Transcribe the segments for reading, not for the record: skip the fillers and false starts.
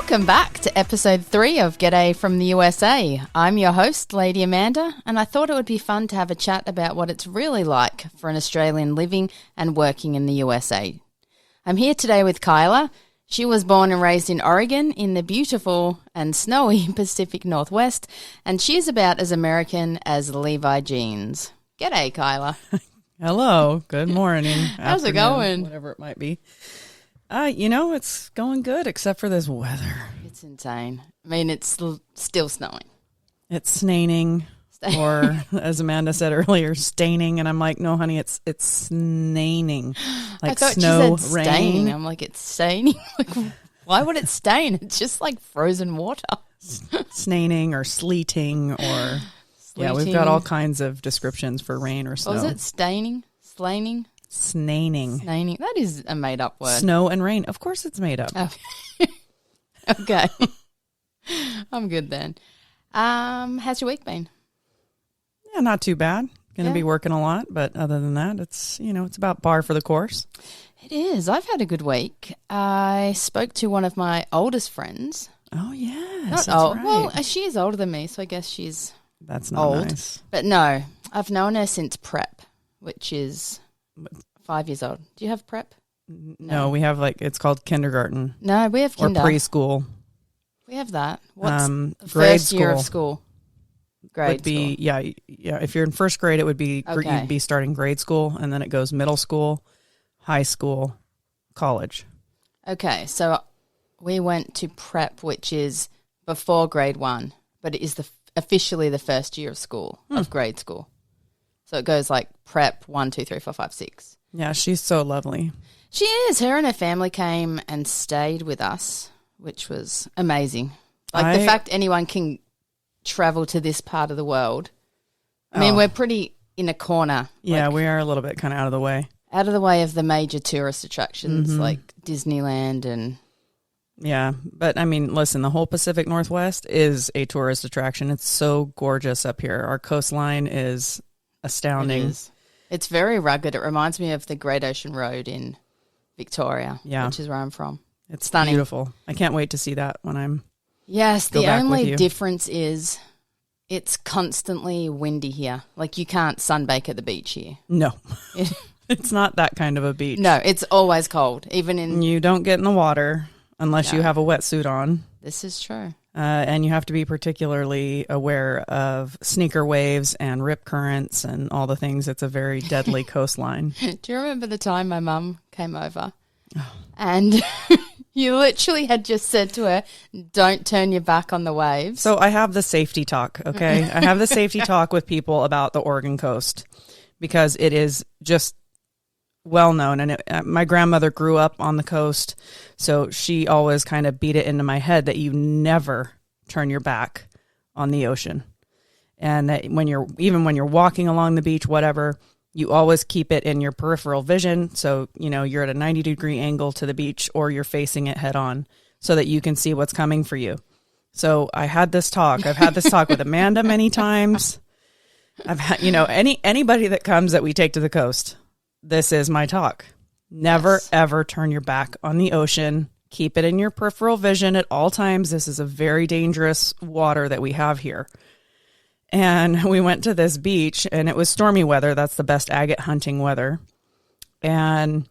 Welcome back to episode 3 of G'day from the USA. I'm your host, Lady Amanda, and I thought it would be fun to have a chat about what it's really like for an Australian living and working in the USA. I'm here today with Kyla. She was born and raised in Oregon in the beautiful and snowy Pacific Northwest, and she's about as American as Levi jeans. G'day, Kyla. Hello. Good morning. How's it going? Whatever it might be. It's going good except for this weather. It's insane. I mean, it's still snowing. It's snaining, or as Amanda said earlier, staining. And I'm like, no, honey, it's snaining. Like I thought snow, she said rain. staining. I'm like, it's staining? Like, why would it stain? It's just like frozen water. Snaining or sleeting or... Yeah, we've got all kinds of descriptions for rain or snow. What was it? Staining? Slaining? Snaining. Snaining. That is a made-up word. Snow and rain. Of course it's made up. Okay. I'm good then. How's your week been? Yeah, not too bad. Going to be working a lot, but other than that, it's about par for the course. It is. I've had a good week. I spoke to one of my oldest friends. Oh, yes. Not that's old. right. Well, she is older than me, so I guess she's That's not old. nice. But no, I've known her since prep, which is 5 years old. Do you have prep? No, we have it's called kindergarten. No, we have Or kinder. preschool. We have that. What's the grade first year of school school? Grade would be, school. yeah. If you're in first grade, it would be, Okay. you'd be starting grade school, and then it goes middle school, high school, college. Okay, so we went to prep, which is before grade 1, but it is officially the first year of school, of grade school. So it goes like prep 1, 2, 3, 4, 5, 6. Yeah, she's so lovely. She is. Her and her family came and stayed with us, which was amazing. Like the fact anyone can travel to this part of the world. I mean, we're pretty in a corner. Yeah, we are a little bit kind of out of the way. Out of the way of the major tourist attractions like Disneyland and... Yeah, but I mean, listen, the whole Pacific Northwest is a tourist attraction. It's so gorgeous up here. Our coastline is astounding. It is. It's very rugged. It reminds me of the Great Ocean Road in Victoria, which is where I'm from. It's stunning. Beautiful. I can't wait to see that when I'm... Yes, Go the back with only you. difference is it's constantly windy here. Like you can't sunbake at the beach here. No, it's not that kind of a beach. No, it's always cold. Even in... You don't get in the water unless you have a wetsuit on. This is true. And you have to be particularly aware of sneaker waves and rip currents and all the things. It's a very deadly coastline. Do you remember the time my mum came over and you literally had just said to her, don't turn your back on the waves? So I have the safety talk, okay? I have the safety talk with people about the Oregon coast because it is just well known. And my grandmother grew up on the coast, so she always kind of beat it into my head that you never turn your back on the ocean. And that when you're walking along the beach, whatever, you always keep it in your peripheral vision. So, you're at a 90-degree angle to the beach or you're facing it head on so that you can see what's coming for you. So I had this talk. I've had this talk with Amanda many times. I've had, anybody that comes that we take to the coast, this is my talk. Never, ever turn your back on the ocean. Keep it in your peripheral vision at all times. This is a very dangerous water that we have here. And we went to this beach, and it was stormy weather. That's the best agate hunting weather. And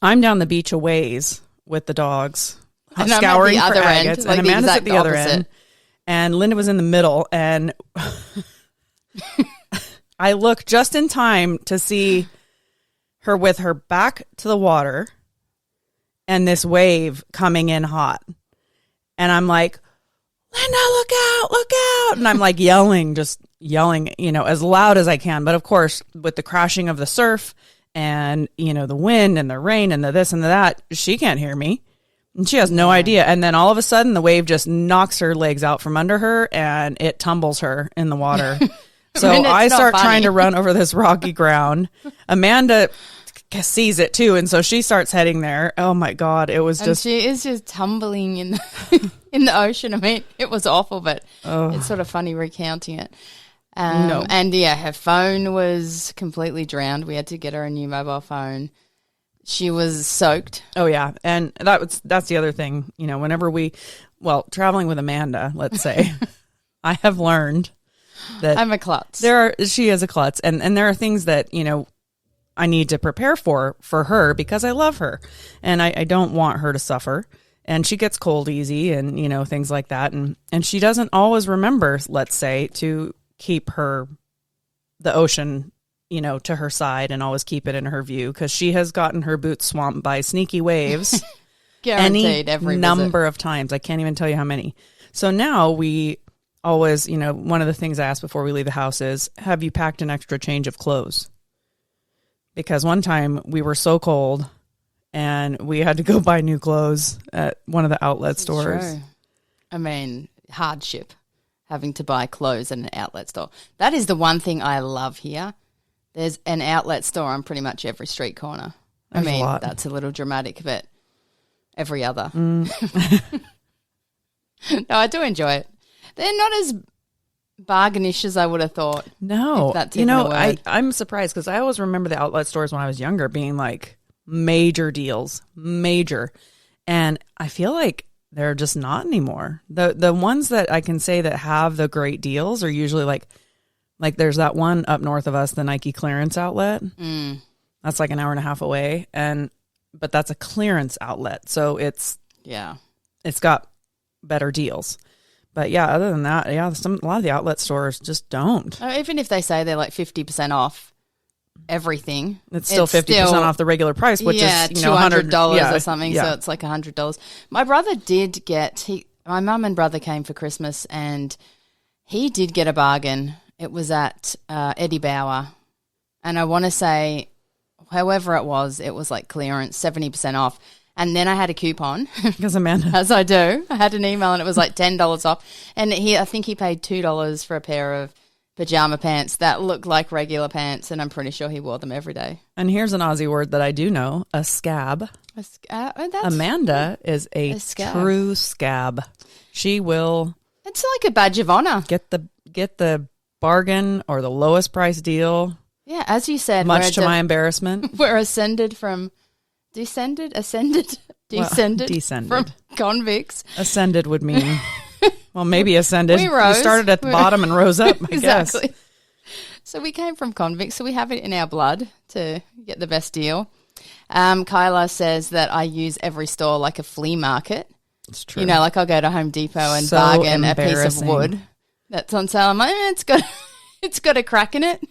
I'm down the beach a ways with the dogs, and scouring I'm at the for other agates. end, like and the Amanda's at exact the other opposite. end. And Linda was in the middle, and I look just in time to see her with her back to the water and this wave coming in hot. And I'm like, Linda, look out, look out. And I'm like just yelling, as loud as I can. But of course, with the crashing of the surf and, the wind and the rain and the this and the that, she can't hear me. And she has no idea. And then all of a sudden, the wave just knocks her legs out from under her and it tumbles her in the water. So I start trying to run over this rocky ground. Amanda sees it too, and so she starts heading there. Oh my God, it was just... And she is just tumbling in in the ocean. I mean, it was awful, but it's sort of funny recounting it. And yeah, her phone was completely drowned. We had to get her a new mobile phone. She was soaked. Oh yeah, and that's the other thing. You know, whenever traveling with Amanda, let's say, I have learned that I'm a klutz. She is a klutz, and there are things that, you know, I need to prepare for her because I love her, and I don't want her to suffer. And she gets cold easy, and you know, things like that, and she doesn't always remember, let's say, to keep the ocean, you know, to her side and always keep it in her view, because she has gotten her boots swamped by sneaky waves. Guaranteed every number of times. I can't even tell you how many. So now we always, you know, one of the things I ask before we leave the house is, have you packed an extra change of clothes? Because one time we were so cold and we had to go buy new clothes at one of the outlet stores. True. I mean, hardship, having to buy clothes at an outlet store. That is the one thing I love here. There's an outlet store on pretty much every street corner. There's a lot. That's a little dramatic, but every other. No, I do enjoy it. They're not as bargainish as I would have thought. No. That's you know, a word. I'm surprised because I always remember the outlet stores when I was younger being like major deals, major. And I feel like they're just not anymore. The ones that I can say that have the great deals are usually like there's that one up north of us, the Nike clearance outlet. That's like an hour and a half away. But that's a clearance outlet. So it's got better deals. But yeah, other than that, a lot of the outlet stores just don't. Even if they say they're like 50% off everything, it's still 50% off the regular price, which is, you know, $200 or something. Yeah. So it's like $100. My brother did my mum and brother came for Christmas, and he did get a bargain. It was at Eddie Bauer, and I want to say, however it was like clearance, 70% off. And then I had a coupon. Because Amanda. As I do. I had an email and it was like $10 off. And I think he paid $2 for a pair of pajama pants that looked like regular pants, and I'm pretty sure he wore them every day. And here's an Aussie word that I do know, a scab. A scab? Amanda is a true scab. She will. It's like a badge of honor. Get the bargain or the lowest price deal. Yeah, as you said. Much to my embarrassment. We're descended from convicts. Ascended would mean, well, maybe ascended. We rose. You started at the bottom and rose up, I guess. So we came from convicts, so we have it in our blood to get the best deal. Kyla says that I use every store like a flea market. It's true. You know, like I'll go to Home Depot and bargain a piece of wood that's on sale. I'm like, it's got a crack in it.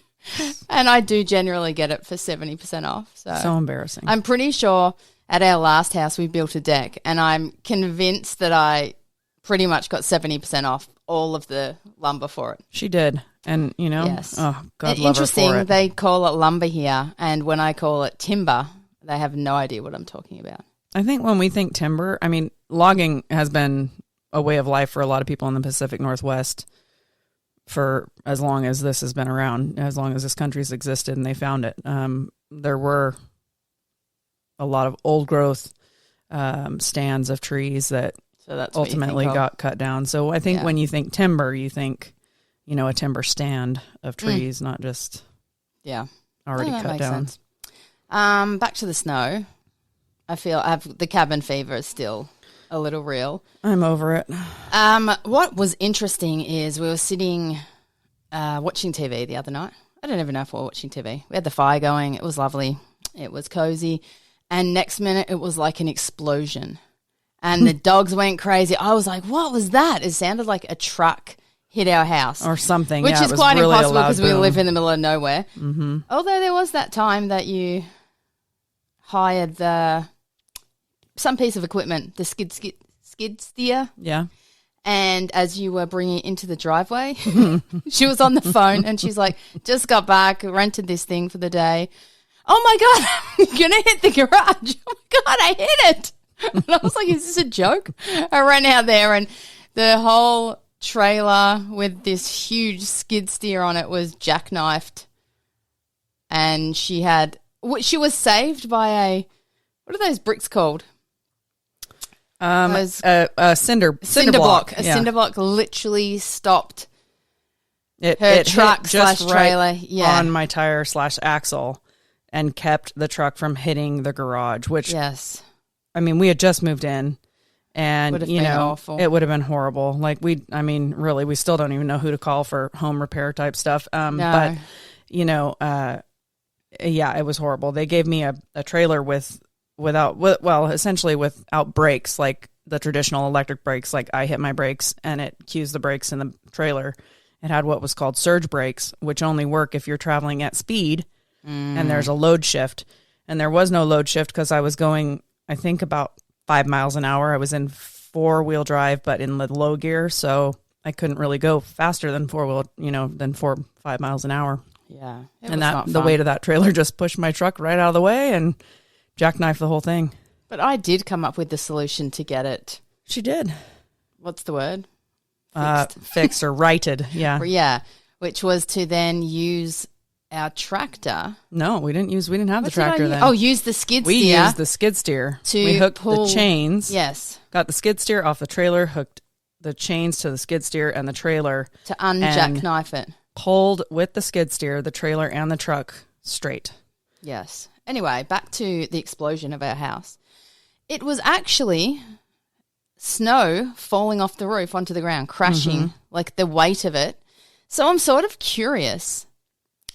And I do generally get it for 70% off. So embarrassing. I'm pretty sure at our last house we built a deck, and I'm convinced that I pretty much got 70% off all of the lumber for it. She did. And, you know, yes. Oh, God love her for interesting, it. they call it lumber here, and when I call it timber, they have no idea what I'm talking about. I think when we think timber, I mean, logging has been a way of life for a lot of people in the Pacific Northwest for as long as this has been around, as long as this country's existed and they found it. There were a lot of old growth stands of trees that ultimately got cut down. So I think when you think timber, you think, you know, a timber stand of trees, not just already cut down. Sense. Back to the snow. I feel the cabin fever is still a little real. I'm over it. What was interesting is we were sitting watching TV the other night. I don't even know if we were watching TV. We had the fire going. It was lovely. It was cozy. And next minute, it was like an explosion. And the dogs went crazy. I was like, what was that? It sounded like a truck hit our house. Or something. Which is quite really impossible because we live in the middle of nowhere. Mm-hmm. Although there was that time that you hired some piece of equipment, the skid steer. Yeah. And as you were bringing it into the driveway, she was on the phone and she's like, just got back, rented this thing for the day. Oh, my God, I'm going to hit the garage. Oh, my God, I hit it. And I was like, is this a joke? I ran out there and the whole trailer with this huge skid steer on it was jackknifed. And she was saved by what are those bricks called? A cinder block. A cinder block literally stopped her truck / trailer on my tire / axle. and kept the truck from hitting the garage, which, yes, I mean, we had just moved in. And, would have been awful. it would have been horrible. Like really, we still don't even know who to call for home repair type stuff. No. But, yeah, it was horrible. They gave me a trailer essentially without brakes, like the traditional electric brakes. Like I hit my brakes and it cues the brakes in the trailer. It had what was called surge brakes, which only work if you're traveling at speed and there's a load shift. And there was no load shift because I was going, I think, about 5 miles an hour. I was in 4-wheel drive, but in the low gear, so I couldn't really go faster than 5 miles an hour. Yeah, and the weight of that trailer just pushed my truck right out of the way and jackknifed the whole thing. But I did come up with the solution to get it. She did. What's the word? Fixed or righted. Yeah. Yeah, which was to then use our tractor. No, we didn't have the tractor then. Oh, use the skid steer. We used the skid steer. We hooked the chains. Yes. Got the skid steer off the trailer, hooked the chains to the skid steer and the trailer. To unjackknife it. Pulled with the skid steer, the trailer and the truck straight. Yes. Anyway, back to the explosion of our house. It was actually snow falling off the roof onto the ground, crashing, like the weight of it. So I'm sort of curious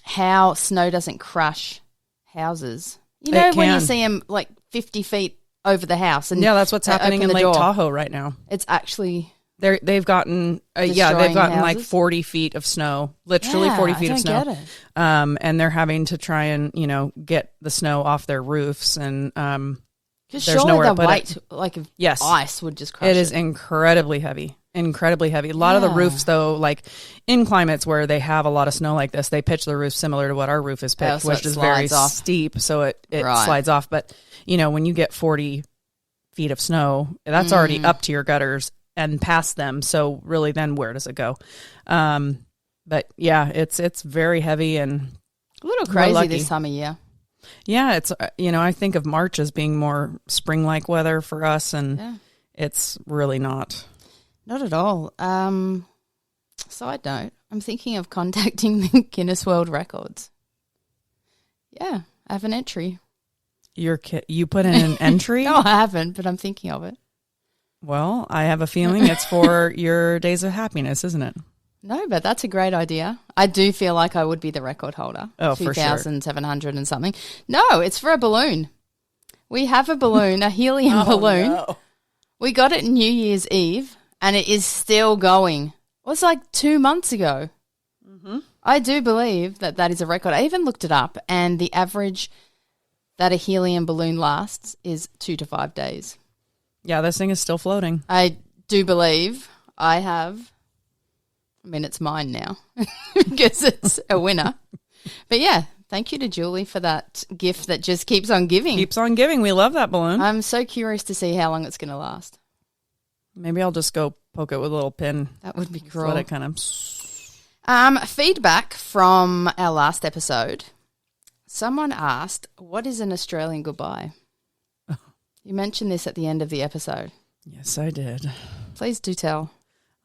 how snow doesn't crash houses. You know, when you see them like 50 feet over the house. And that's what's happening in Lake Tahoe right now. It's actually... They've gotten they've gotten houses? Like 40 feet of snow, literally 40 feet of snow. Get it. And they're having to try and, get the snow off their roofs and because there's surely nowhere the to put weight it. Of ice would just crush it. It is incredibly heavy. Incredibly heavy. A lot of the roofs, though, like in climates where they have a lot of snow like this, they pitch the roof similar to what our roof is pitched, so which is very steep, so it slides off. But, when you get 40 feet of snow, that's already up to your gutters and past them. So really, then where does it go? But yeah, it's very heavy and a little crazy this time of year. Yeah, it's I think of March as being more spring-like weather for us, and it's really not. Not at all. Side note, I'm thinking of contacting the Guinness World Records. Yeah, I have an entry. You put in an entry? No, I haven't, but I'm thinking of it. Well, I have a feeling it's for your days of happiness, isn't it? No, but that's a great idea. I do feel like I would be the record holder. Oh, for sure. 2,700 and something. No, it's for a balloon. We have a balloon, a helium balloon. No. We got it New Year's Eve, and it is still going. It was like 2 months ago. Mm-hmm. I do believe that is a record. I even looked it up, and the average that a helium balloon lasts is 2 to 5 days. Yeah, this thing is still floating. I do believe I have. I mean, it's mine now because it's a winner. But yeah, thank you to Julie for that gift that just keeps on giving. Keeps on giving. We love that balloon. I'm so curious to see how long it's going to last. Maybe I'll just go poke it with a little pin. That would be cool. Let it kind of... Feedback from our last episode. Someone asked, what is an Australian goodbye? You mentioned this at the end of the episode. Yes, I did. Please do tell.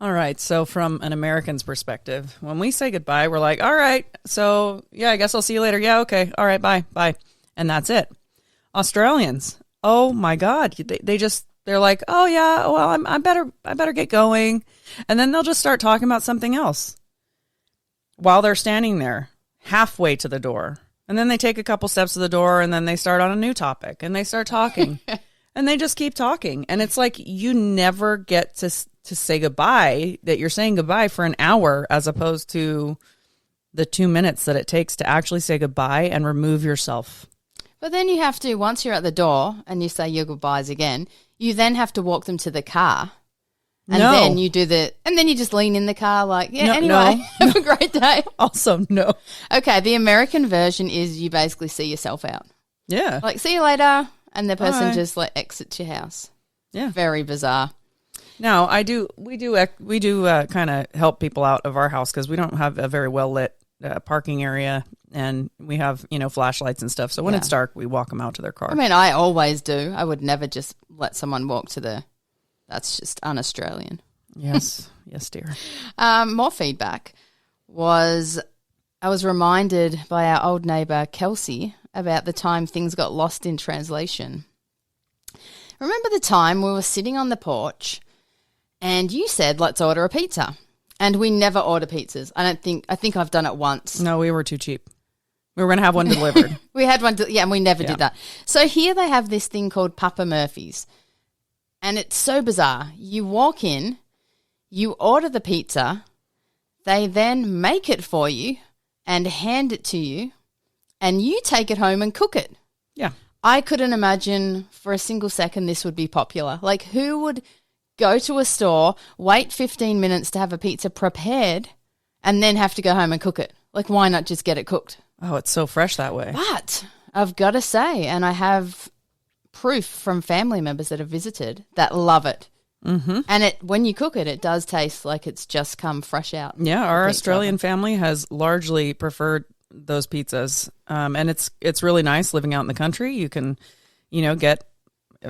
All right. So from an American's perspective, when we say goodbye, we're like, all right, so yeah, I guess I'll see you later. Yeah, okay. All right, bye. And that's it. Australians, oh my God. They're like, oh yeah, well, I better get going. And then they'll just start talking about something else while they're standing there halfway to the door. And then they take a couple steps to the door and then they start on a new topic and they start talking and they just keep talking. And it's like, you never get to say goodbye, that you're saying goodbye for an hour as opposed to the 2 minutes that it takes to actually say goodbye and remove yourself. But then you have to, once you're at the door and you say your goodbyes again, you then have to walk them to the car. And then you do and then you just lean in the car like, have a great day. Also, no. Okay, the American version is you basically see yourself out. Yeah. Like, see you later, and the person just like exits your house. Yeah. Very bizarre. Now, we do kind of help people out of our house because we don't have a very well lit parking area, and we have, flashlights and stuff. So when it's dark, we walk them out to their car. I mean, I always do. I would never just let someone walk to that's just un-Australian. Yes. Yes, dear. More feedback was, I was reminded by our old neighbour, Kelsey, about the time things got lost in translation. Remember the time we were sitting on the porch and you said, let's order a pizza. And we never order pizzas. I think I've done it once. No, we were too cheap. We were going to have one delivered. We had one, and we never did that. So here they have this thing called Papa Murphy's. And it's so bizarre. You walk in, you order the pizza, they then make it for you and hand it to you, and you take it home and cook it. Yeah. I couldn't imagine for a single second this would be popular. Like, who would go to a store, wait 15 minutes to have a pizza prepared, and then have to go home and cook it? Like, why not just get it cooked? Oh, it's so fresh that way. But I've got to say, and I have proof from family members that have visited that love it. Mm-hmm. And when you cook it, it does taste like it's just come fresh out. Yeah, our Australian family has largely preferred those pizzas, and it's really nice living out in the country. You can, get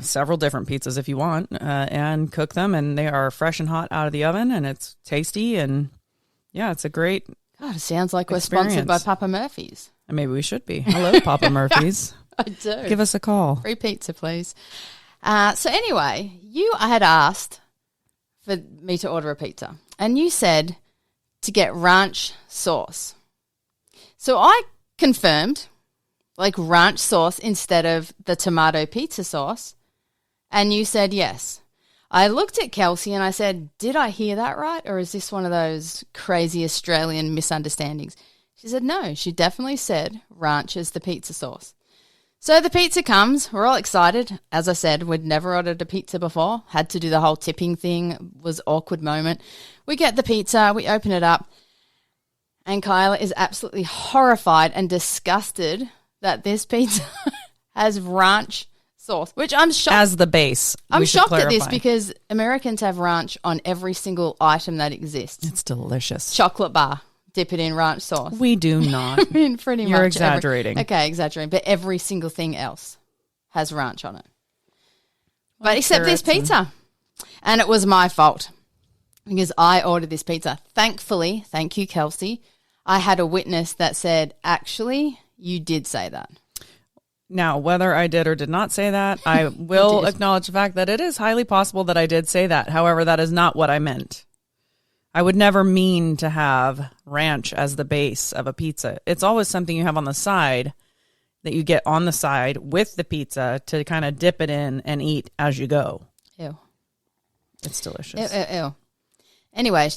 several different pizzas if you want, and cook them, and they are fresh and hot out of the oven, and it's tasty, and yeah, it's a great. God, it sounds like experience. We're sponsored by Papa Murphy's. And maybe we should be. I love Papa Murphy's. I do. Give us a call. Free pizza, please. So anyway, I had asked for me to order a pizza, and you said to get ranch sauce. So I confirmed, like, ranch sauce instead of the tomato pizza sauce, and you said yes. I looked at Kelsey and I said, did I hear that right, or is this one of those crazy Australian misunderstandings? She said no, she definitely said ranch is the pizza sauce. So the pizza comes, we're all excited. As I said, we'd never ordered a pizza before, had to do the whole tipping thing, it was an awkward moment. We get the pizza, we open it up, and Kyla is absolutely horrified and disgusted that this pizza has ranch sauce, which I'm shocked. As the base. I'm shocked at this because Americans have ranch on every single item that exists. It's delicious. Chocolate bar, dip it in ranch sauce. We do not. I mean, pretty much. You're exaggerating. Okay, exaggerating. But every single thing else has ranch on it. But except this pizza. And it was my fault because I ordered this pizza. Thankfully, thank you, Kelsey, I had a witness that said, actually, you did say that. Now, whether I did or did not say that, I will acknowledge the fact that it is highly possible that I did say that. However, that is not what I meant. I would never mean to have ranch as the base of a pizza. It's always something you have on the side that you get on the side with the pizza to kind of dip it in and eat as you go. Ew. It's delicious. Ew. Anyway,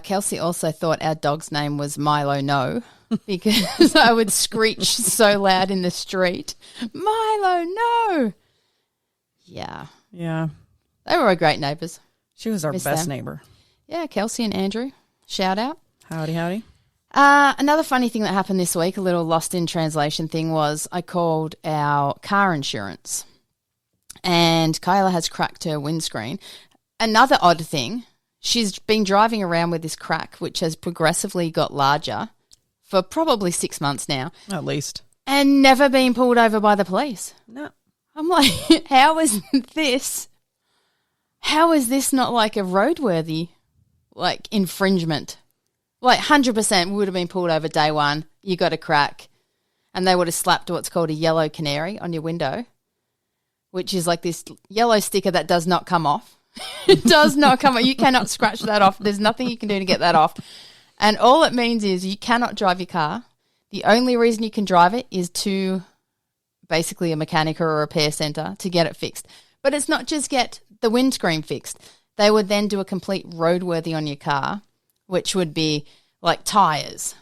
Kelsey also thought our dog's name was Milo No because I would screech so loud in the street, Milo No. Yeah. Yeah. They were great neighbours. She was our best neighbour. Yeah, Kelsey and Andrew. Shout out. Howdy, howdy. Another funny thing that happened this week, a little lost in translation thing, was I called our car insurance and Kyla has cracked her windscreen. Another odd thing, she's been driving around with this crack, which has progressively got larger for probably 6 months now. At least. And never been pulled over by the police. No. I'm like, how is this not like a roadworthy, like, infringement? Like 100% would have been pulled over day one. You got a crack, and they would have slapped what's called a yellow canary on your window, which is like this yellow sticker that does not come off. It does not come off. You cannot scratch that off. There's nothing you can do to get that off. And all it means is you cannot drive your car. The only reason you can drive it is to basically a mechanic or a repair centre to get it fixed. But it's not just get the windscreen fixed. They would then do a complete roadworthy on your car, which would be like tyres,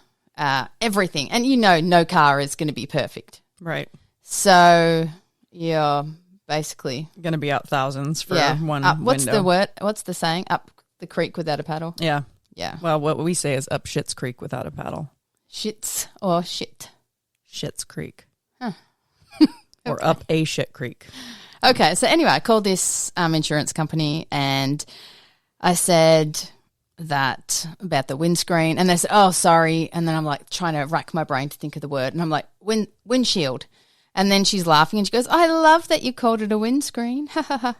everything. And no car is going to be perfect. Right. So you're basically going to be out thousands for one what's window. The word? What's the saying? Up the creek without a paddle? Yeah. Yeah. Well, what we say is up Schitt's Creek without a paddle. Shits or shit? Schitt's Creek. Huh. Or up a shit creek. Okay, so anyway, I called this insurance company and I said that about the windscreen, and they said, oh, sorry. And then I'm like trying to rack my brain to think of the word, and I'm like, windshield. And then she's laughing and she goes, I love that you called it a windscreen. Ha ha ha.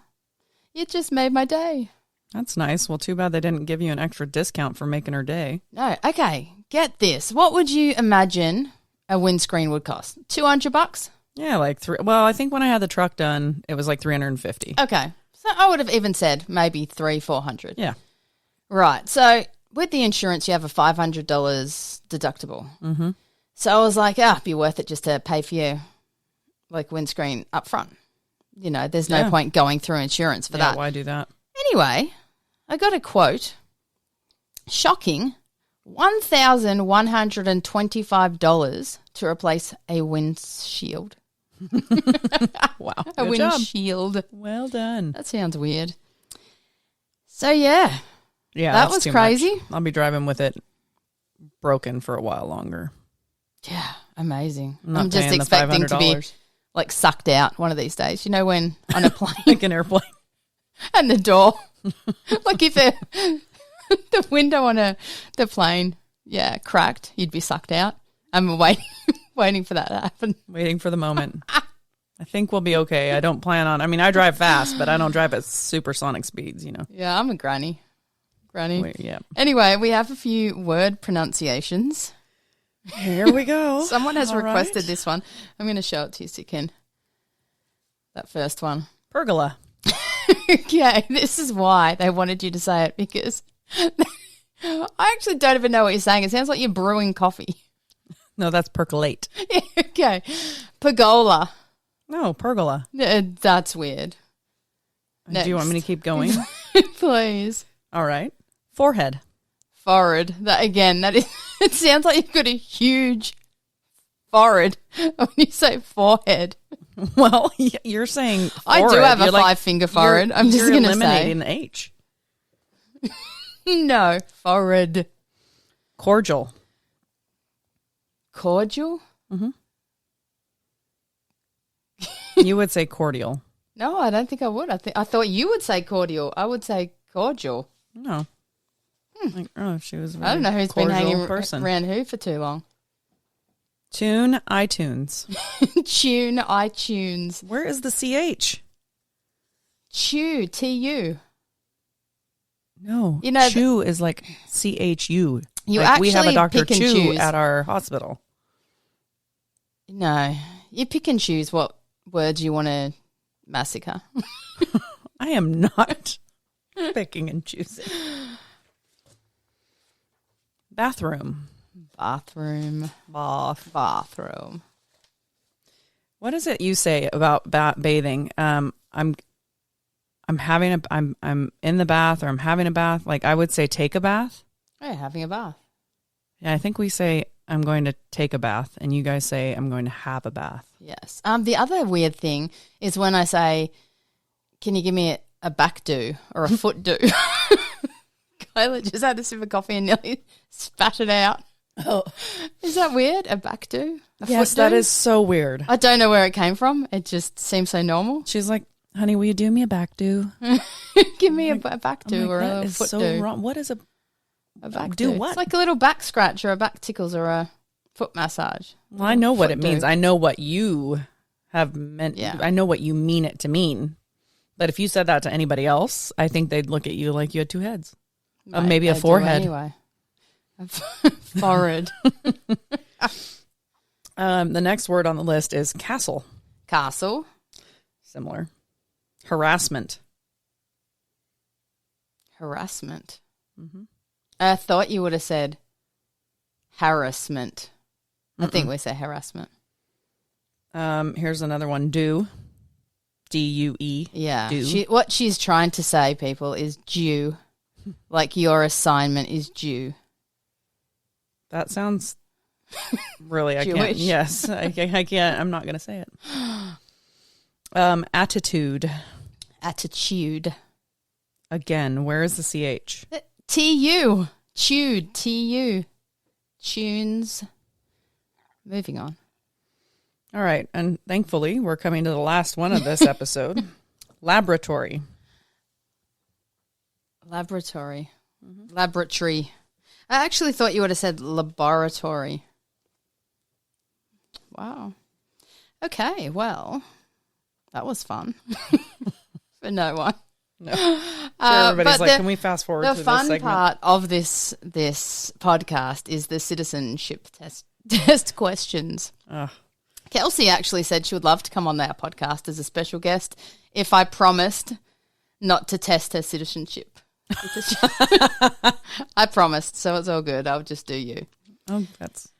You just made my day. That's nice. Well, too bad they didn't give you an extra discount for making her day. No, okay, get this. What would you imagine a windscreen would cost? $200? Yeah, like well, I think when I had the truck done, it was like $350. Okay. So I would have even said maybe $300-400. Yeah. Right. So with the insurance, you have a $500 deductible. Mm-hmm. So I was like, it'd be worth it just to pay for your like windscreen up front. You know, there's no point going through insurance for that. Why do that? Anyway, I got a quote. Shocking. $1,125 to replace a windshield. Wow. A Good job. windshield. Well done. That sounds weird. So, yeah. Yeah, that that's was too crazy. Much. I'll be driving with it broken for a while longer. Yeah, amazing. I'm just paying the expecting to be $500. like sucked out one of these days. You know, when on a plane Like an airplane. and the door, like if the window on the plane, cracked, you'd be sucked out. I'm waiting for that to happen. Waiting for the moment. I think we'll be okay. I don't plan on. I mean, I drive fast, but I don't drive at supersonic speeds. You know. Yeah, I'm a granny. Yeah. Anyway, we have a few word pronunciations. Here we go. Someone has All requested right. this one. I'm going to show it to you so you can. That first one. Pergola. Okay, this is why they wanted you to say it, because I actually don't even know what you're saying. It sounds like you're brewing coffee. No, that's percolate. Okay. Pergola. No, pergola. That's weird. Do you want me to keep going? Please. All right. Forehead. Forehead. That again, that is it sounds like you've got a huge forehead when you say forehead. Well, you're saying forehead. I do have a You're like- 5-finger forehead. I'm just you're going to say. eliminating the H. No, forehead. Cordial. Cordial? You would say cordial. No, I don't think I would. I thought you would say cordial. I would say cordial. No. Like, she was a I don't know who's been cordial hanging person. around who for too long. Tune iTunes. Tune iTunes. Where is the CH? Chew, T-U. No. You know, Chew is like CHU. You like we have a actually Dr. pick and Chew choose. at our hospital. No, you pick and choose what words you want to massacre. I am not picking and choosing. Bathroom. Bathroom. Bathroom. What is it you say about bathing? I'm in the bath, or I'm having a bath. Like I would say, take a bath. Oh, having a bath. Yeah, I think we say I'm going to take a bath, and you guys say I'm going to have a bath. Yes. The other weird thing is when I say, "Can you give me a back do or a foot do?" Kyla just had a sip of coffee and nearly spat it out. Oh, is that weird? A back do? Yes, that is so weird. I don't know where it came from. It just seems so normal. She's like, "Honey, will you do me a back do?" Give me a back do or that a is foot so do. wrong. What is a back do? do? What? It's like a little back scratch or a back tickles or a foot massage. Well, I know what Foot it means. do. I know what you have meant. Yeah. I know what you mean it to mean. But if you said that to anybody else, I think they'd look at you like you had two heads. Maybe a They do forehead. Anyway. Forehead. The next word on the list is castle. Castle. Similar. Harassment. Harassment. Mm-hmm. I thought you would have said harassment. I think we say harassment. Here's another one. Due. D-U-E. Yeah. Due. What she's trying to say, people, is due. Like your assignment is due. That sounds really, I can't. Jewish. Yes, I can't. I'm not going to say it. Attitude. Attitude. Again, where is the CH? T-U. Tude. T-U. Tunes. Moving on. All right. And thankfully, we're coming to the last one of this episode. Laboratory. Laboratory. Laboratory. I actually thought you would have said laboratory. Wow. Okay, well, that was fun. For no one. No. Sure, everybody's but like, can we fast forward to The this fun segment? part of this podcast is the citizenship test questions. Kelsey actually said she would love to come on our podcast as a special guest if I promised not to test her citizenship. I promised, so it's all good. I'll just do you. Oh, that's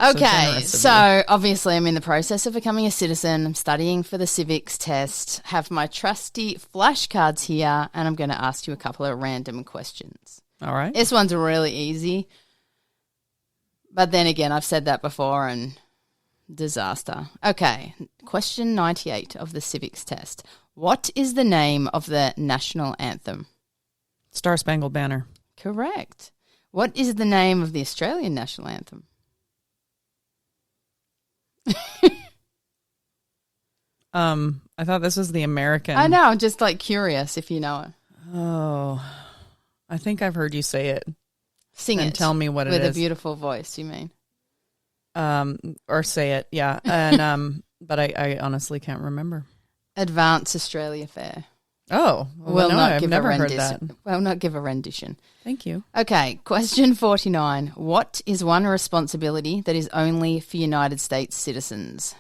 okay. generous of So obviously I'm in the process of becoming a citizen. I'm studying for the civics test, have my trusty flashcards here, and I'm going to ask you a couple of random questions. all right. This one's really easy. But then again, I've said that before and disaster. Okay, question 98 of the civics test. What is the name of the national anthem? Star Spangled Banner. Correct. What is the name of the Australian national anthem? I thought this was the American. I know, I'm just like curious if you know it. Oh, I think I've heard you say it. Sing and it. tell me what it with is. a beautiful voice, you mean? Or say it, yeah. And but I honestly can't remember. Advance Australia Fair. Oh, well, no, I've never heard that. Will not give a rendition. Thank you. Okay, question 49. What is one responsibility that is only for United States citizens?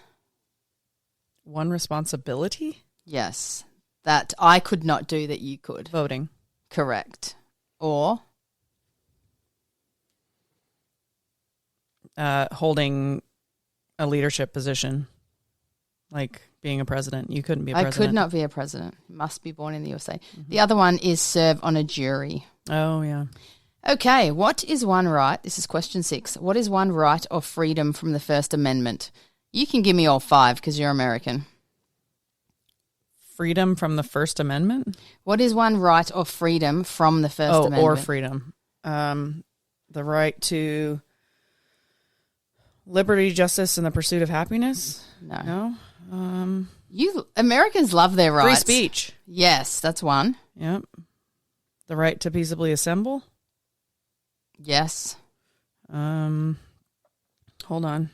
One responsibility? Yes, that I could not do that you could. Voting. Correct. Or? Holding a leadership position, like being a president. You couldn't be a president. I could not be a president. Must be born in the USA. Mm-hmm. The other one is serve on a jury. Oh, yeah. Okay, what is one right? This is question 6. What is one right or freedom from the First Amendment? You can give me all 5 because you're American. Freedom from the First Amendment? What is one right or freedom from the First Amendment? Or freedom. The right to liberty, justice, and the pursuit of happiness? No. No? You Americans love their rights. Free speech. Yes, that's one. Yep. The right to peaceably assemble? Yes. Hold on.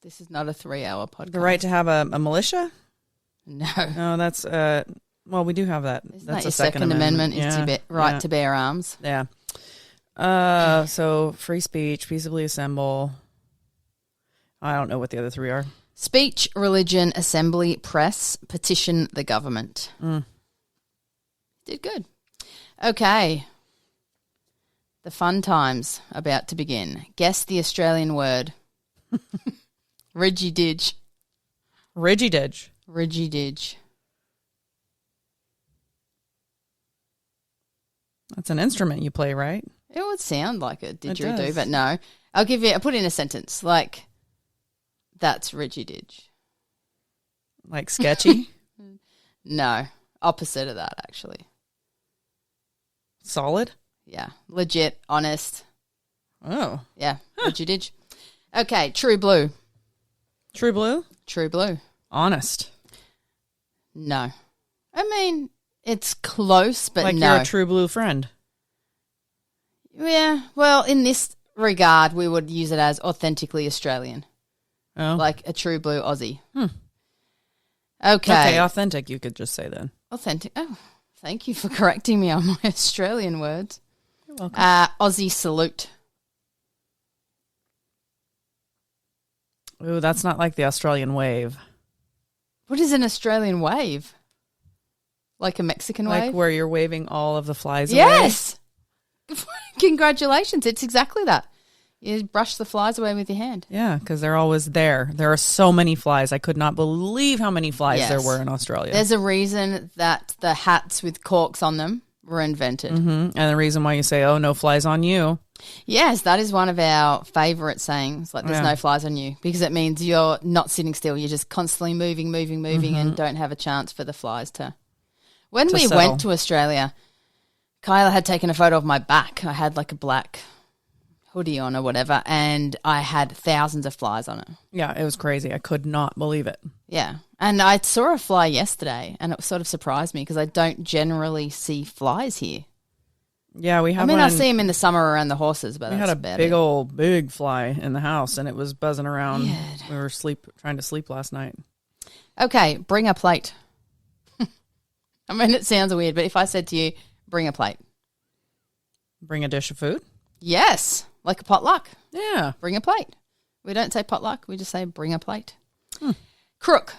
This is not a 3-hour podcast. The right to have a militia? No. No, that's well, we do have that. Isn't that's that your a Second Amendment is Yeah, to right to bear arms? Yeah. So free speech, peaceably assemble. I don't know what the other 3 are. Speech, religion, assembly, press, petition the government. Did good. Okay. The fun times about to begin. Guess the Australian word. Ridgy-didge. Ridgy-didge. Ridgy-didge. That's an instrument you play, right? It would sound like a didgeridoo, does. but no. I'll put in a sentence like, that's ridgy-didge. Like sketchy? No. Opposite of that, actually. Solid? Yeah. Legit, honest. Oh. Yeah. Ridgy-didge. Okay. True blue. True blue? True blue. Honest. No. I mean, it's close, but like no. you're a true blue friend. Yeah. Well, in this regard, we would use it as authentically Australian. Oh. Like a true blue Aussie. Okay. Okay. Authentic, you could just say then. Authentic. Oh, thank you for correcting me on my Australian words. You're welcome. Aussie salute. Ooh, that's not like the Australian wave. What is an Australian wave? Like a Mexican Like wave? where you're waving all of the flies away? Yes. Congratulations. It's exactly that. You brush the flies away with your hand. Yeah, because they're always there. There are so many flies. I could not believe how many flies Yes. there were in Australia. There's a reason that the hats with corks on them were invented. And the reason why you say, oh, no flies on you. Yes, that is one of our favourite sayings, like there's no flies on you, because it means you're not sitting still. You're just constantly moving and don't have a chance for the flies to... When we settle. went to Australia, Kyla had taken a photo of my back. I had like a black hoodie on or whatever, and I had thousands of flies on it. Yeah, it was crazy. I could not believe it. Yeah, and I saw a fly yesterday, and it sort of surprised me because I don't generally see flies here. Yeah, we have. I see them in the summer around the horses, but we that's had a about big it. old big fly in the house, and it was buzzing around. Weird. We were trying to sleep last night. Okay, bring a plate. I mean, it sounds weird, but if I said to you, bring a plate. Bring a dish of food. Yes, like a potluck. Yeah. Bring a plate. We don't say potluck. We just say bring a plate. Crook.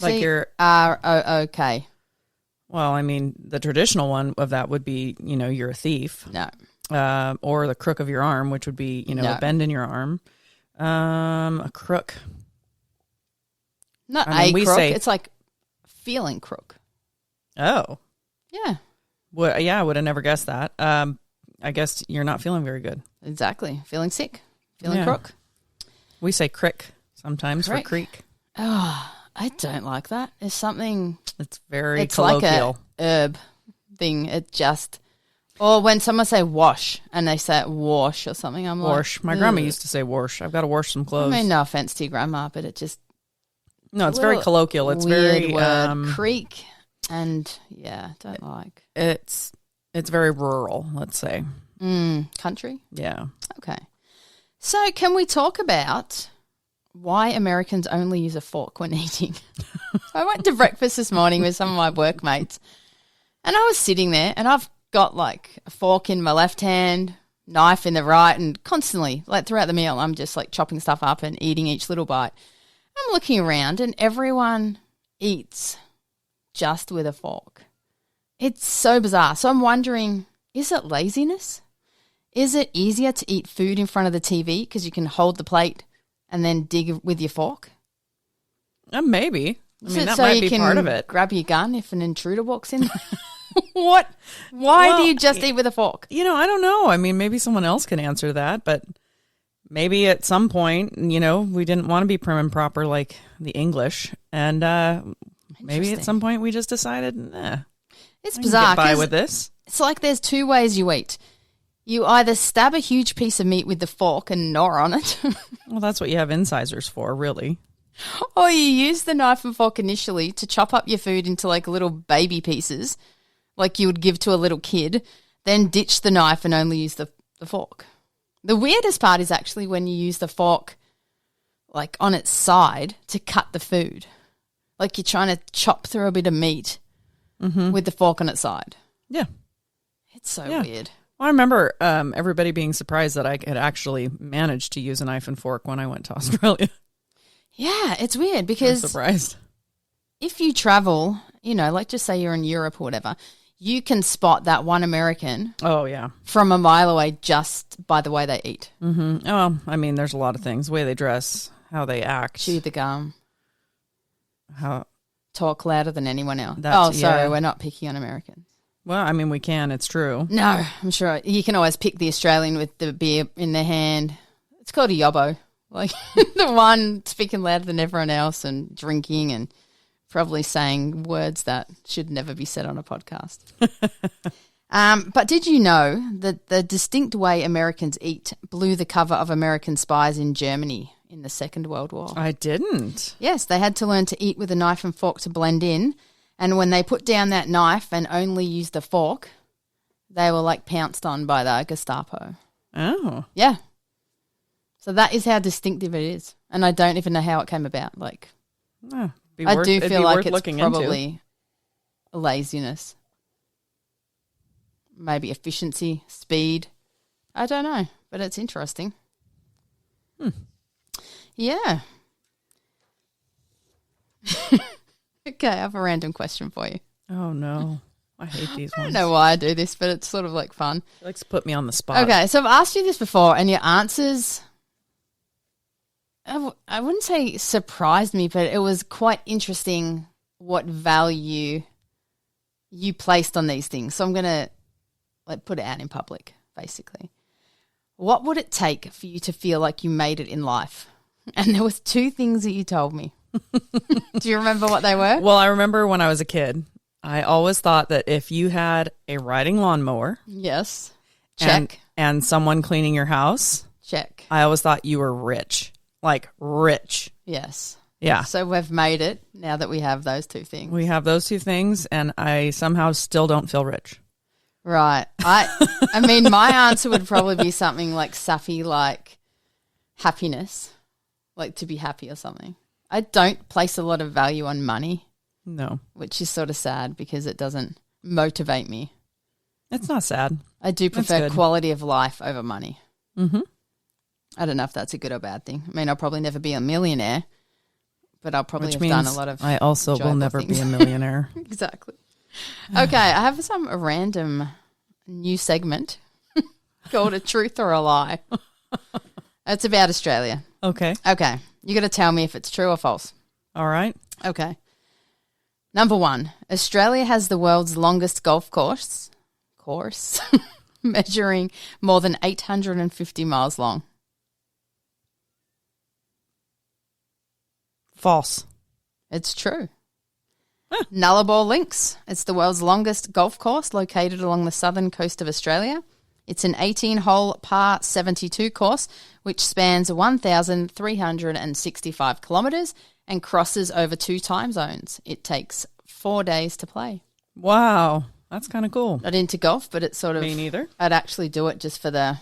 Like C-R-O-O-K. Well, I mean, the traditional one of that would be, you're a thief. No. Or the crook of your arm, which would be, a bend in your arm. A crook. Not crook. It's like feeling crook. Oh. Yeah. Well, yeah, I would have never guessed that. I guess you're not feeling very good. Exactly. Feeling sick. Feeling crook. We say crick sometimes for creek. Oh, I don't like that. It's something. It's very it's colloquial. Like a herb thing. It just. Or when someone say wash and they say wash or something, I'm wash. like. My grandma used to say wash. I've got to wash some clothes. I mean, no offense to your grandma, but it just. No, it's very colloquial. It's weird very word. Creek and don't like. It's very rural, let's say. Country? Yeah. Okay. So can we talk about why Americans only use a fork when eating? I went to breakfast this morning with some of my workmates and I was sitting there and I've got like a fork in my left hand, knife in the right, and constantly, like throughout the meal, I'm just like chopping stuff up and eating each little bite. I'm looking around and everyone eats just with a fork. It's so bizarre. So I'm wondering, is it laziness? Is it easier to eat food in front of the TV because you can hold the plate and then dig with your fork? Maybe. I mean, that might be part of it. Grab your gun if an intruder walks in. What? Why do you just eat with a fork? I don't know. I mean, maybe someone else can answer that, but maybe at some point, we didn't want to be prim and proper like the English, and maybe at some point we just decided, it's bizarre. Get by with this. It's like there's two ways you eat. You either stab a huge piece of meat with the fork and gnaw on it. Well, that's what you have incisors for, really. Or you use the knife and fork initially to chop up your food into like little baby pieces, like you would give to a little kid, then ditch the knife and only use the fork. The weirdest part is actually when you use the fork like on its side to cut the food. Like you're trying to chop through a bit of meat with the fork on its side. Yeah. It's so weird. Well, I remember everybody being surprised that I had actually managed to use a knife and fork when I went to Australia. Yeah, it's weird because I'm surprised. If you travel, like just say you're in Europe or whatever, you can spot that one American from a mile away just by the way they eat. Mm-hmm. Oh, I mean, there's a lot of things. The way they dress, how they act. Chew the gum. How talk louder than anyone else. Sorry, we're not picking on Americans. Well, I mean, we can. It's true. No, I'm sure you can always pick the Australian with the beer in their hand. It's called a yobbo. Like the one speaking louder than everyone else and drinking and probably saying words that should never be said on a podcast. But did you know that the distinct way Americans eat blew the cover of American Spies in Germany in the Second World War? I didn't. Yes, they had to learn to eat with a knife and fork to blend in. And when they put down that knife and only used the fork, they were like pounced on by the Gestapo. Oh. Yeah. So that is how distinctive it is. And I don't even know how it came about. Like, I do feel like it's probably laziness. Maybe efficiency, speed. I don't know, but it's interesting. Yeah. Okay, I have a random question for you. Oh, no. I hate these ones. I don't know why I do this, but it's sort of like fun. It likes to put me on the spot. Okay, so I've asked you this before, and your answers, I wouldn't say surprised me, but it was quite interesting what value you placed on these things. So I'm going to put it out in public, basically. What would it take for you to feel like you made it in life? And there was two things that you told me. Do you remember what they were? Well, I remember when I was a kid, I always thought that if you had a riding lawnmower. Yes. Check. And someone cleaning your house. Check. I always thought you were rich. Like rich. Yes. Yeah. So we've made it now that we have those two things. We have those two things, and I somehow still don't feel rich. Right. I mean, my answer would probably be something like sappy, like happiness, like to be happy or something. I don't place a lot of value on money. No. Which is sort of sad because it doesn't motivate me. It's not sad. I do prefer quality of life over money. Mm-hmm. I don't know if that's a good or bad thing. I mean, I'll probably never be a millionaire, but I'll probably Which have means done a lot of I also will never things. be a millionaire. Exactly. Okay, I have some random new segment called A Truth or a Lie. It's about Australia. Okay. Okay, you got to tell me if it's true or false. All right. Okay. Number 1, Australia has the world's longest golf course measuring more than 850 miles long. False. It's true. Nullarbor Links. It's the world's longest golf course located along the southern coast of Australia. It's an 18-hole par 72 course which spans 1,365 kilometres and crosses over 2 time zones. It takes 4 days to play. Wow. That's kind of cool. Not into golf, but it's sort of... Me neither. I'd actually do it just for the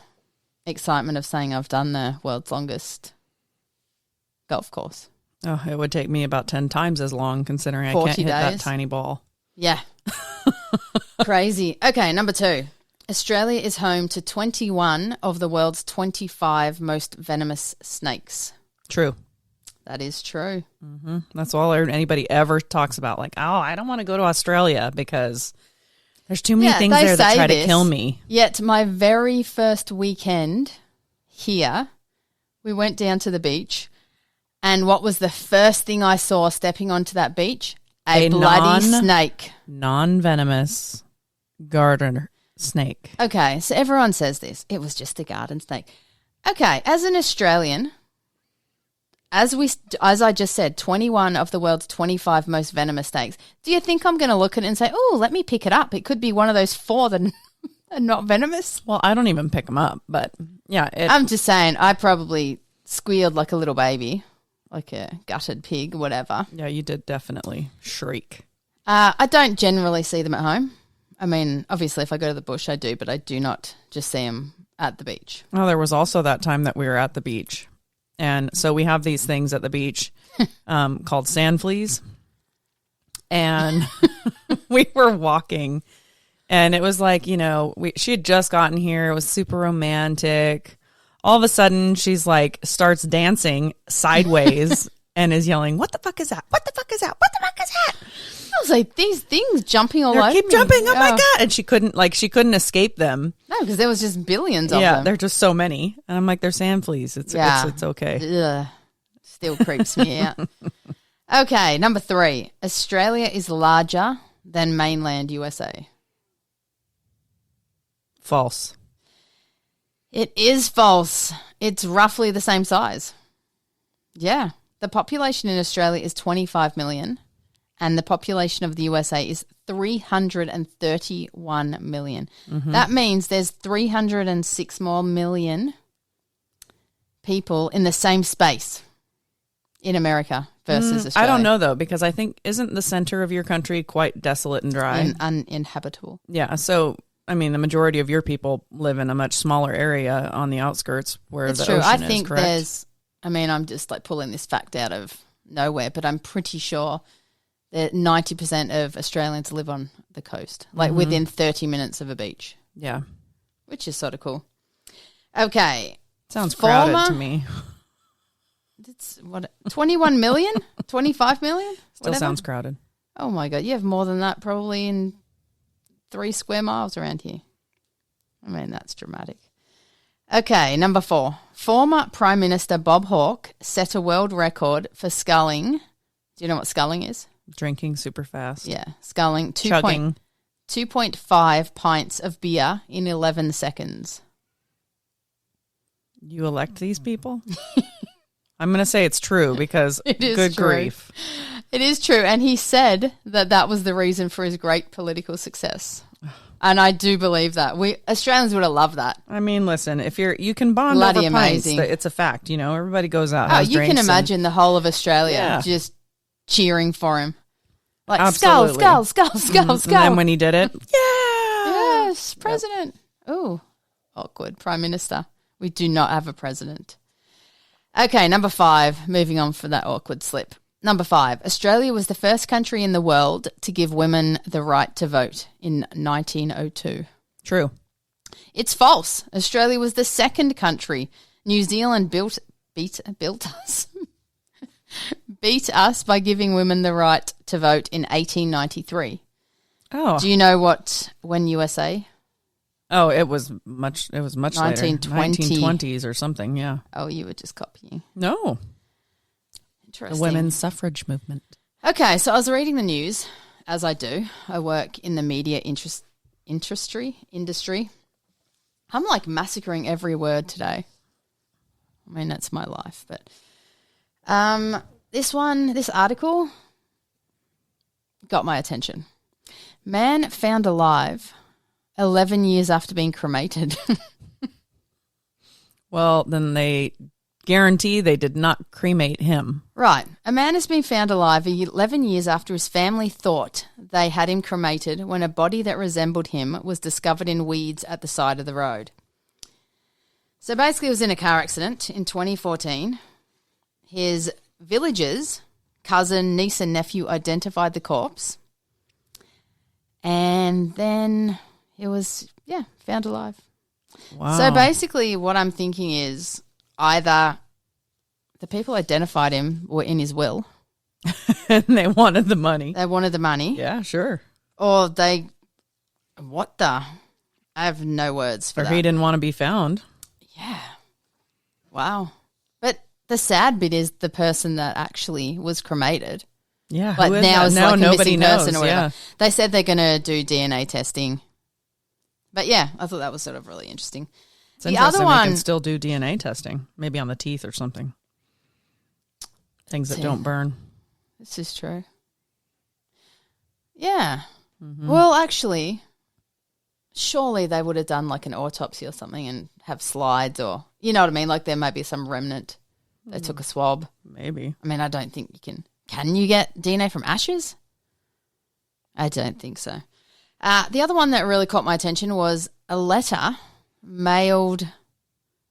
excitement of saying I've done the world's longest golf course. Oh, it would take me about 10 times as long considering I 40 can't hit days. that tiny ball. Yeah. Crazy. Okay, number 2. Australia is home to 21 of the world's 25 most venomous snakes. True. That is true. Mm-hmm. That's all anybody ever talks about. Like, oh, I don't want to go to Australia because there's too many things there that try to kill me. Yet my very first weekend here, we went down to the beach, and what was the first thing I saw stepping onto that beach? A bloody snake. Non-venomous garden snake. Okay, so everyone says this. It was just a garden snake. Okay, as an Australian, as I just said, 21 of the world's 25 most venomous snakes. Do you think I'm going to look at it and say, oh, let me pick it up? It could be one of those 4 that are not venomous. Well, I don't even pick them up, but yeah. I'm just saying I probably squealed like a little baby, like a gutted pig, whatever. Yeah, you did definitely shriek. I don't generally see them at home. I mean, obviously if I go to the bush, I do, but I do not just see them at the beach. Well, there was also that time that we were at the beach. And so we have these things at the beach called sand fleas. And we were walking, and it was like, she had just gotten here. It was super romantic. All of a sudden, she's like, starts dancing sideways and is yelling, "What the fuck is that? What the fuck is that? What the fuck is that?" I was like, these things jumping all over keep me. jumping. Oh my God. And she couldn't escape them. No, because there was just billions of them. Yeah, they're just so many. And I'm like, they're sand fleas. It's okay. Ugh. Still creeps me out. Okay, number 3. Australia is larger than mainland USA. False. It is false. It's roughly the same size. Yeah. The population in Australia is 25 million. And the population of the USA is 331 million. Mm-hmm. That means there's 306 more million people in the same space in America versus Australia. I don't know, though, because I think, isn't the center of your country quite desolate and dry? And uninhabitable. Yeah, so, I mean, the majority of your people live in a much smaller area on the outskirts where the ocean is, correct? I think I'm just like pulling this fact out of nowhere, but I'm pretty sure that 90% of Australians live on the coast, like within 30 minutes of a beach. Yeah. Which is sort of cool. Okay. Sounds crowded to me. It's 21 million? 25 million? Still sounds crowded. Oh my God. You have more than that probably in 3 square miles around here. I mean, that's dramatic. Okay, number 4. Former Prime Minister Bob Hawke set a world record for sculling. Do you know what sculling is? Drinking super fast. Yeah, sculling. Chugging. 2.5 pints of beer in 11 seconds. You elect these people? I'm going to say it's true because it is good true. grief. It is true. And he said that was the reason for his great political success. And I do believe that. Australians would have loved that. I mean, listen, if you can bond Bloody over pints, amazing. it's a fact. Everybody goes out, has you drinks. can imagine the whole of Australia just cheering for him. Like, absolutely. Skull, skull, skull, skull. And then when he did it, yes, president. Yep. Oh, awkward. Prime Minister. We do not have a president. Okay, number 5. Moving on for that awkward slip. Number 5. Australia was the first country in the world to give women the right to vote in 1902. True. It's false. Australia was the second country. New Zealand beat us. Beat us by giving women the right to vote in 1893. Oh. Do you know when USA? Oh, it was much later. 1920. 1920s or something, yeah. Oh, you were just copying. No. Interesting. The women's suffrage movement. Okay, so I was reading the news, as I do. I work in the media industry. I'm like massacring every word today. I mean, that's my life. But this article got my attention. Man found alive 11 years after being cremated. Well, then they guarantee they did not cremate him. Right. A man has been found alive 11 years after his family thought they had him cremated when a body that resembled him was discovered in weeds at the side of the road. So basically it was in a car accident in 2014. His villagers, cousin, niece and nephew identified the corpse. And then it was, found alive. Wow. So basically what I'm thinking is either the people identified him were in his will. And they wanted the money. They wanted the money. Yeah, sure. Or I have no words for or that. he didn't want to be found. Yeah. Wow. But the sad bit is the person that actually was cremated. Yeah. But now it's like a nobody missing knows. person or whatever. Yeah. They said they're going to do DNA testing. But yeah, I thought that was sort of really interesting. It's the interesting other one, they can still do DNA testing, maybe on the teeth or something. Things that don't burn. This is true. Yeah. Mm-hmm. Well, actually, surely they would have done like an autopsy or something and have slides or, you know what I mean? Like there might be some remnant. They took a swab. Maybe. I mean, I don't think you can. Can you get DNA from ashes? I don't think so. The other one that really caught my attention was a letter mailed.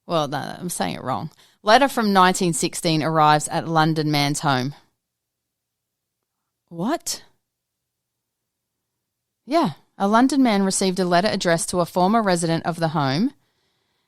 Well, no, I'm saying it wrong. Letter from 1916 arrives at London man's home. What? Yeah, a London man received a letter addressed to a former resident of the home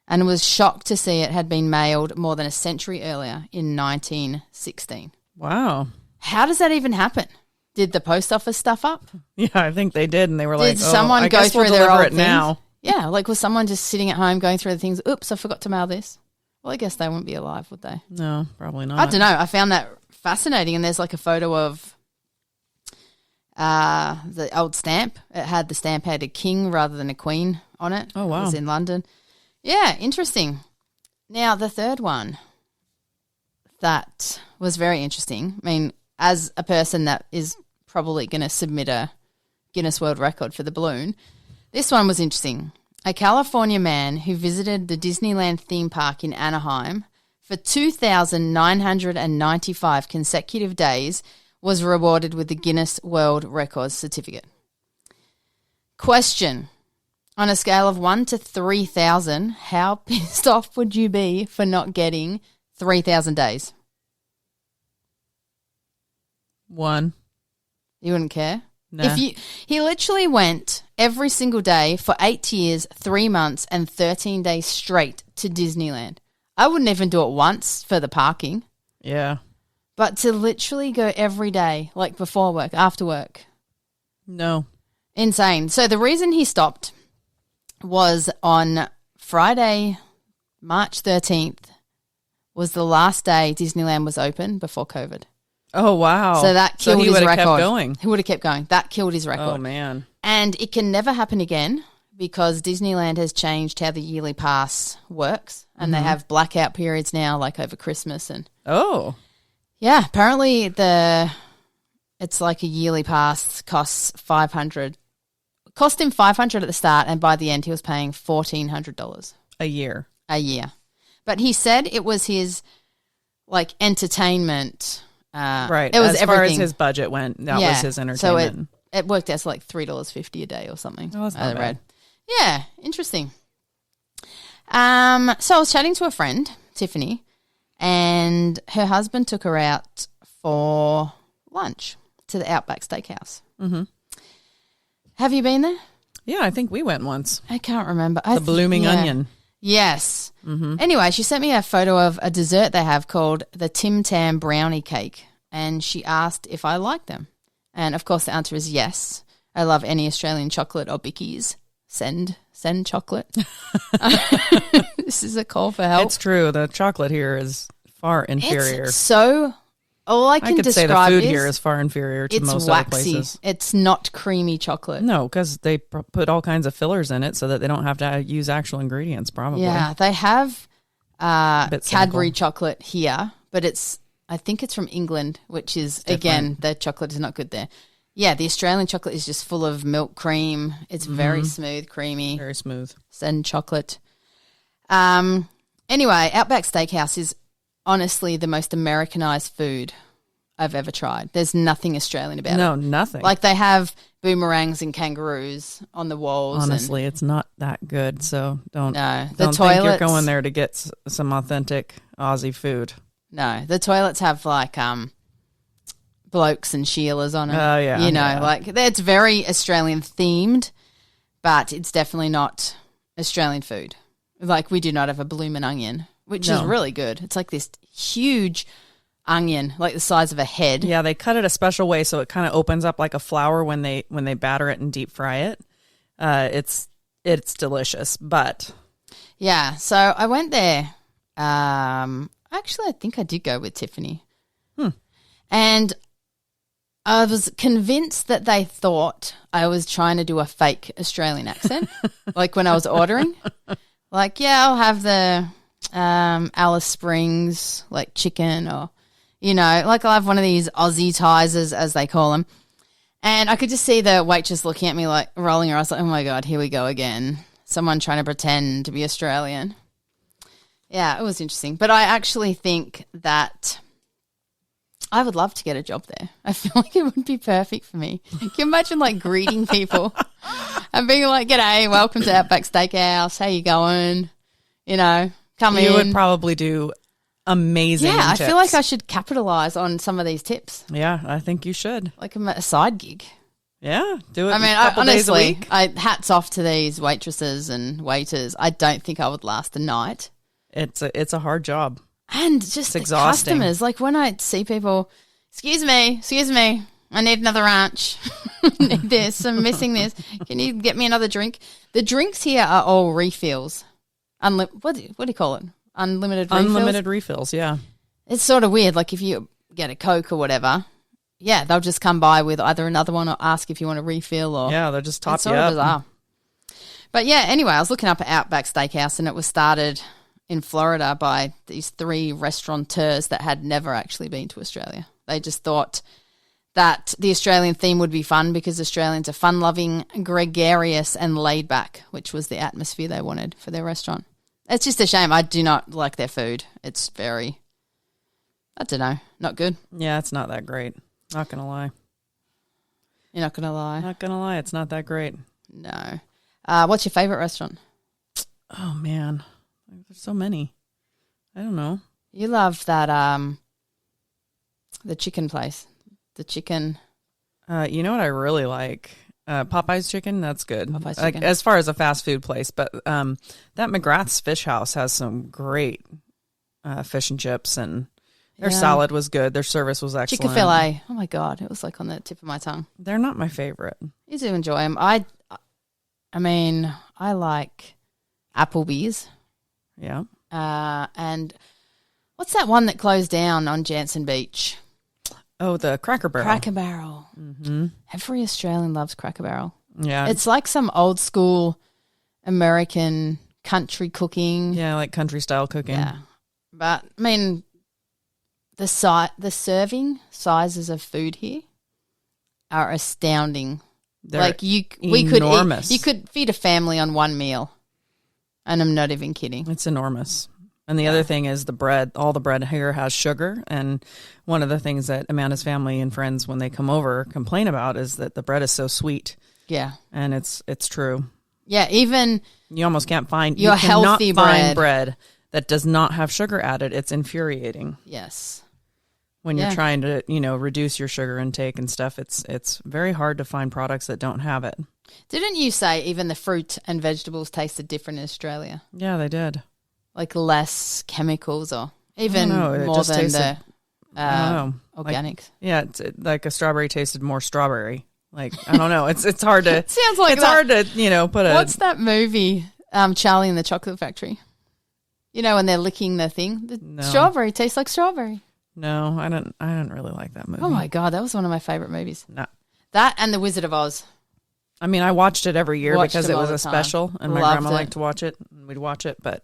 and was shocked to see it had been mailed more than a century earlier in 1916. Wow. How does that even happen? Did the post office stuff up? Yeah, I think they did, and they were like, Did someone go through we'll their deliver old it things? now. Yeah, like was someone just sitting at home going through the things? Oops, I forgot to mail this. Well, I guess they wouldn't be alive, would they? No, probably not. I don't know. I found that fascinating, and there's like a photo of the old stamp. The stamp had a king rather than a queen on it. Oh, wow. It was in London. Yeah, interesting. Now, the third one that was very interesting. I mean, as a person that is probably going to submit a Guinness World Record for the balloon, this one was interesting. A California man who visited the Disneyland theme park in Anaheim for 2,995 consecutive days was rewarded with the Guinness World Records certificate. Question. On a scale of 1 to 3,000, how pissed off would you be for not getting 3,000 days? 1. You wouldn't care? Nah. He literally went every single day for 8 years, 3 months, and 13 days straight to Disneyland. I wouldn't even do it once for the parking. Yeah. But to literally go every day, like before work, after work. No. Insane. So the reason he stopped was on Friday, March 13th, was the last day Disneyland was open before COVID. Oh, wow. So that killed his record. So he would have kept going. He would have kept going. That killed his record. Oh, man. And it can never happen again because Disneyland has changed how the yearly pass works, and they have blackout periods now, like over Christmas. And Oh. yeah, apparently it's like a yearly pass costs $500. Cost him $500 at the start, and by the end he was paying $1,400 A year. a year. But he said it was his like entertainment. Right. It was as everything. far as his budget went, that was his entertainment. So it worked out to like $3.50 a day or something. Oh, that's not bad. Yeah, interesting. So I was chatting to a friend, Tiffany, and her husband took her out for lunch to the Outback Steakhouse. Mm-hmm. Have you been there? Yeah, I think we went once. I can't remember. The Blooming Onion. Yes. Mm-hmm. Anyway, she sent me a photo of a dessert they have called the Tim Tam Brownie Cake, and she asked if I like them. And, of course, the answer is yes. I love any Australian chocolate or bickies. Send chocolate. This is a call for help. It's true. The chocolate here is far inferior. It's so... All I can could say the describe food is here is far inferior to most waxy. other places. It's not creamy chocolate. No, because they put all kinds of fillers in it so that they don't have to use actual ingredients, probably. Yeah, they have Cadbury cynical. chocolate here, but I think it's from England, which is, again, the chocolate is not good there. Yeah, the Australian chocolate is just full of milk cream. It's very smooth, creamy. Very smooth. Send chocolate. Anyway, Outback Steakhouse is honestly the most Americanized food I've ever tried. There's nothing Australian about it. No, nothing. Like they have boomerangs and kangaroos on the walls. Honestly, it's not that good, so don't think you're toilets- going there to get some authentic Aussie food. No, the toilets have like blokes and Sheilas on it. Oh, yeah. You know, yeah. like it's very Australian themed, but it's definitely not Australian food. Like we do not have a bloomin' onion, which is really good. It's like this huge onion, like the size of a head. Yeah, they cut it a special way so it kind of opens up like a flower when they batter it and deep fry it. It's delicious, but yeah. So I went there. Actually, I think I did go with Tiffany, and I was convinced that they thought I was trying to do a fake Australian accent, like when I was ordering. Like, yeah, I'll have the Alice Springs, like chicken or, you know, like I'll have one of these Aussie ties as they call them. And I could just see the waitress looking at me like rolling her eyes like, oh, my God, here we go again. Someone trying to pretend to be Australian. Yeah, it was interesting. But I actually think that I would love to get a job there. I feel like it would be perfect for me. Can you imagine like greeting people and being like, g'day, welcome to Outback Steakhouse. How you going? You know, come in. you would probably do amazing. Yeah, I tips. feel like I should capitalize on some of these tips. Yeah, I think you should. Like a side gig. Yeah, do it. I mean, a couple days a honestly, week. hats off to these waitresses and waiters. I don't think I would last a night. It's a hard job. And just the exhausting. customers, like when I see people, excuse me, I need another ranch. Need this, I'm missing this. Can you get me another drink? The drinks here are all refills. What do you call it? Unlimited refills? Unlimited refills, yeah. It's sort of weird. Like if you get a Coke or whatever, yeah, they'll just come by with either another one or ask if you want a refill or Yeah, they'll just top it's you sort of up. bizarre. But yeah, anyway, I was looking up at Outback Steakhouse and it was started in Florida by these 3 restaurateurs that had never actually been to Australia. They just thought that the Australian theme would be fun because Australians are fun-loving, gregarious and laid back, which was the atmosphere they wanted for their restaurant. It's just a shame. I do not like their food. It's very, I don't know, not good. Yeah, it's not that great. Not going to lie. You're not going to lie. Not going to lie, it's not that great. No. What's your favourite restaurant? Oh, man. There's so many. I don't know. You love that, the chicken place. The chicken. You know what I really like? Popeye's chicken. That's good. Popeye's like chicken. as far as a fast food place, but that McGrath's Fish House has some great fish and chips, and their salad was good. Their service was excellent. Chicken filet. Oh my God, it was like on the tip of my tongue. They're not my favorite. You do enjoy them. I mean, I like Applebee's. Yeah. And what's that one that closed down on Jansen Beach? Oh, the Cracker Barrel. Cracker Barrel. Mm-hmm. Every Australian loves Cracker Barrel. Yeah. It's like some old school American country cooking. Yeah, like country style cooking. Yeah. But, I mean, the serving sizes of food here are astounding. They're like you enormous. You could feed a family on one meal. And I'm not even kidding. It's enormous. And the other thing is the bread. All the bread here has sugar. And one of the things that Amanda's family and friends, when they come over, complain about is that the bread is so sweet. Yeah. And it's true. Yeah, even You almost can't find your you cannot healthy find bread. bread that does not have sugar added. It's infuriating. Yes. when you're trying to, reduce your sugar intake and stuff. It's very hard to find products that don't have it. Didn't you say even the fruit and vegetables tasted different in Australia? Yeah, they did. Like less chemicals or even it more just than tasted, organics. It's like a strawberry tasted more strawberry. Like, I don't know. It's hard to. Sounds like it's hard to put a. What's that movie? Charlie and the Chocolate Factory. When they're licking the thing, strawberry tastes like strawberry. No, I don't really like that movie. Oh my God, that was one of my favorite movies. No, that and The Wizard of Oz. I mean, I watched it every year because it was a special, and my grandma liked to watch it, and we'd watch it. But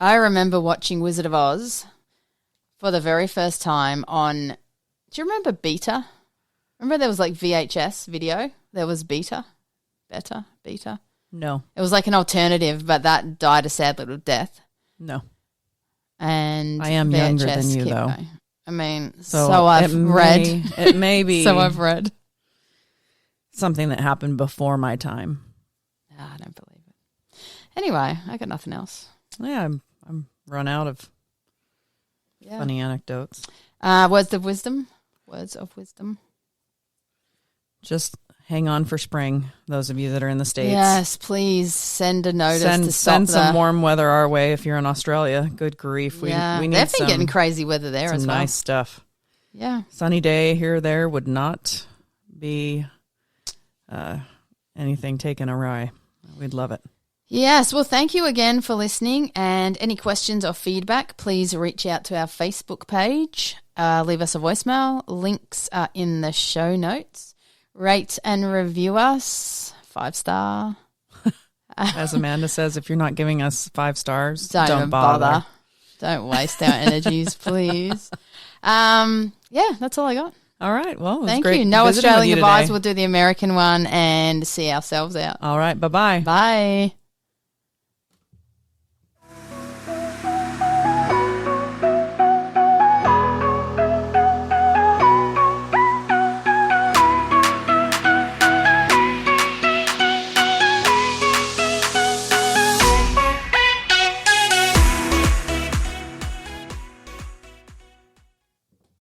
I remember watching Wizard of Oz for the very first time on. Do you remember Beta? Remember there was like VHS video? There was Beta. No. It was like an alternative, but that died a sad little death. No. And I am VHS younger than you, though. Going. I mean, so I've read. It may be. So I've read. Something that happened before my time. I don't believe it. Anyway, I got nothing else. Yeah, I'm run out of funny anecdotes. Words of wisdom. Just hang on for spring, those of you that are in the States. Yes, please send a notice to stop send some warm weather our way if you're in Australia. Good grief. We need they've been getting crazy weather there as well. Nice stuff. Yeah. Sunny day here or there would not be anything taken awry. We'd love it. Yes, well, thank you again for listening, and any questions or feedback, please reach out to our Facebook page. Leave us a voicemail. Links are in the show notes. Rate and review us. 5-star. As Amanda says, if you're not giving us 5 stars, don't bother. Don't waste our energies, please. That's all I got. All right. Well, thank you. No Australian goodbyes. We'll do the American one and see ourselves out. All right. Bye-bye. Bye.